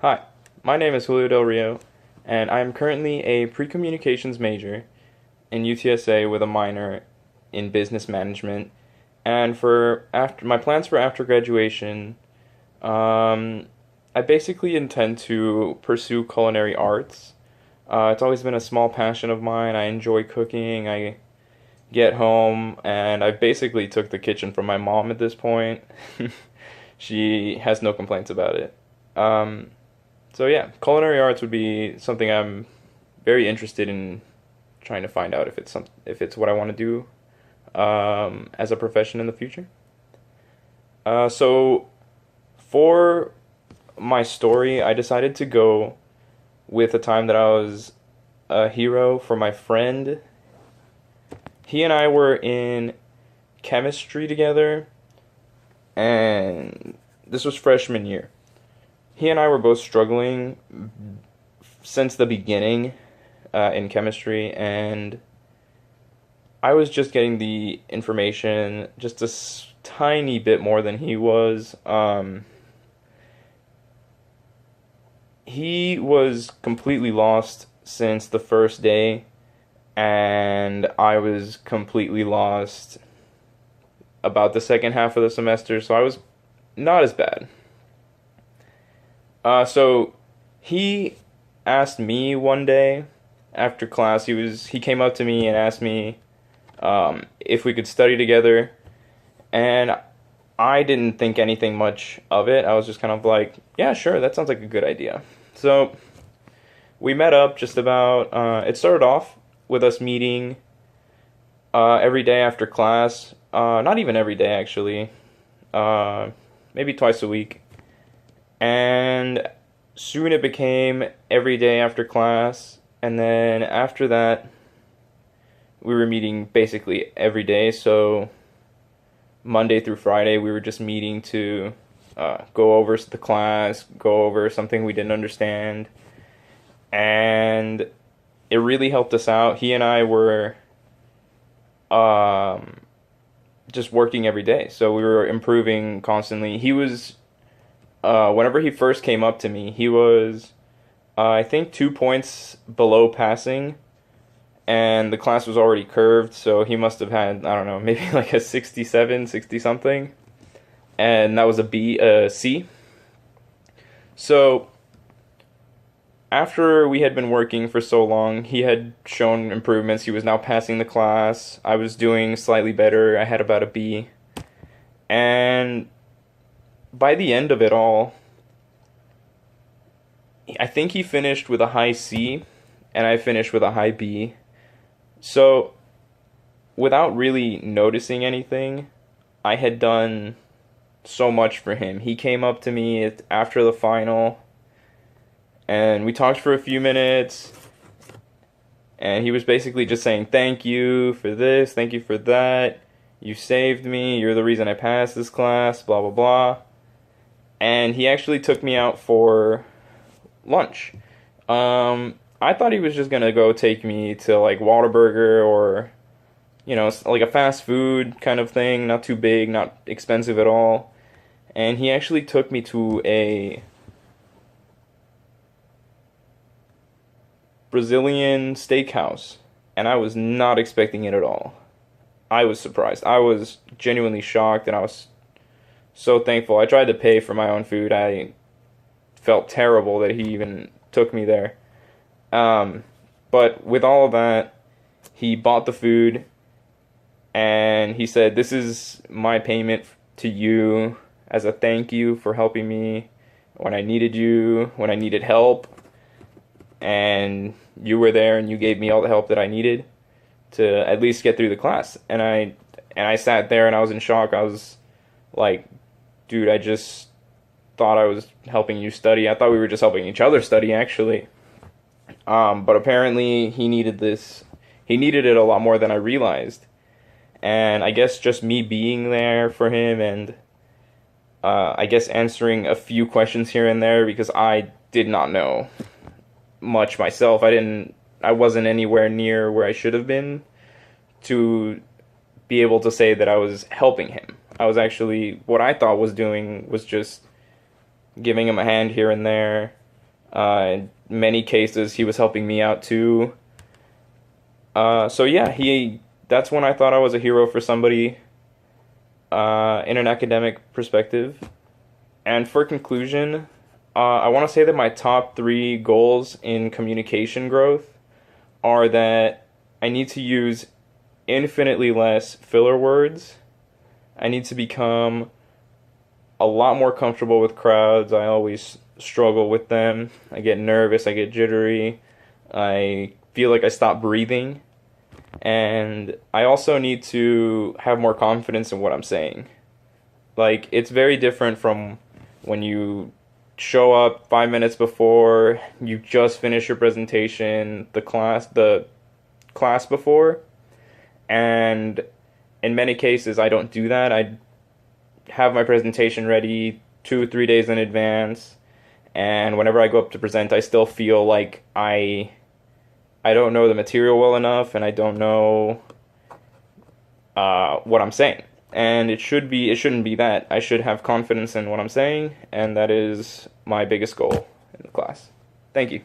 Hi, my name is Julio Del Rio, and I am currently a pre-communications major in UTSA with a minor in business management. And for after my plans for after graduation, um, I basically intend to pursue culinary arts. It's always been a small passion of mine. I enjoy cooking. I get home and I basically took the kitchen from my mom at this point. She has no complaints about it. Um, so yeah, culinary arts would be something I'm very interested in trying to find out if it's what I want to do as a profession in the future. So for my story, I decided to go with a time that I was a hero for my friend. He and I were in chemistry together, and this was freshman year. He and I were both struggling since the beginning in chemistry, and I was just getting the information just tiny bit more than he was. He was completely lost since the first day, and I was completely lost about the second half of the semester, so I was not as bad. So he asked me one day after class. He came up to me and asked me if we could study together, and I didn't think anything much of it. I was just kind of like, yeah, sure, that sounds like a good idea. So we met up just about. It started off with us meeting every day after class. Not even every day actually. Maybe twice a week. And soon it became every day after class, and then after that, we were meeting basically every day. So Monday through Friday, we were just meeting to go over the class, go over something we didn't understand, and it really helped us out. He and I were just working every day, so we were improving constantly. Whenever he first came up to me, he was, I think, 2 points below passing, and the class was already curved, so he must have had, I don't know, maybe like a 67, 60 something, and that was a C. So, after we had been working for so long, he had shown improvements. He was now passing the class. I was doing slightly better. I had about a B. And by the end of it all, I think he finished with a high C, and I finished with a high B. So, without really noticing anything, I had done so much for him. He came up to me after the final, and we talked for a few minutes, and he was basically just saying, thank you for this, thank you for that, you saved me, you're the reason I passed this class, blah, blah, blah. And he actually took me out for lunch. I thought he was just gonna go take me to like Whataburger or, like a fast food kind of thing, not too big, not expensive at all. And he actually took me to a Brazilian steakhouse, and I was not expecting it at all. I was surprised. I was genuinely shocked, and I was so thankful. I tried to pay for my own food. I felt terrible that he even took me there. But with all of that, he bought the food, and he said, this is my payment to you as a thank you for helping me when I needed you, when I needed help, and you were there and you gave me all the help that I needed to at least get through the class. And I sat there and I was in shock. I was like, dude, I just thought I was helping you study. I thought we were just helping each other study, actually. But apparently he needed this. He needed it a lot more than I realized. And I guess just me being there for him and I guess answering a few questions here and there, because I did not know much myself. I wasn't anywhere near where I should have been to be able to say that I was helping him. I was actually, what I thought was doing was just giving him a hand here and there, In many cases, he was helping me out too. So yeah, that's when I thought I was a hero for somebody in an academic perspective. And for conclusion, I want to say that my top three goals in communication growth are that I need to use infinitely less filler words. I need to become a lot more comfortable with crowds. I always struggle with them. I get nervous, I get jittery. I feel like I stop breathing. And I also need to have more confidence in what I'm saying. Like, it's very different from when you show up 5 minutes before, you just finish your presentation, the class before, and in many cases I don't do that. I have my presentation ready 2 3 days in advance, and whenever I go up to present, I still feel like I don't know the material well enough, and I don't know what I'm saying. And it shouldn't be that. I should have confidence in what I'm saying, and that is my biggest goal in the class. Thank you.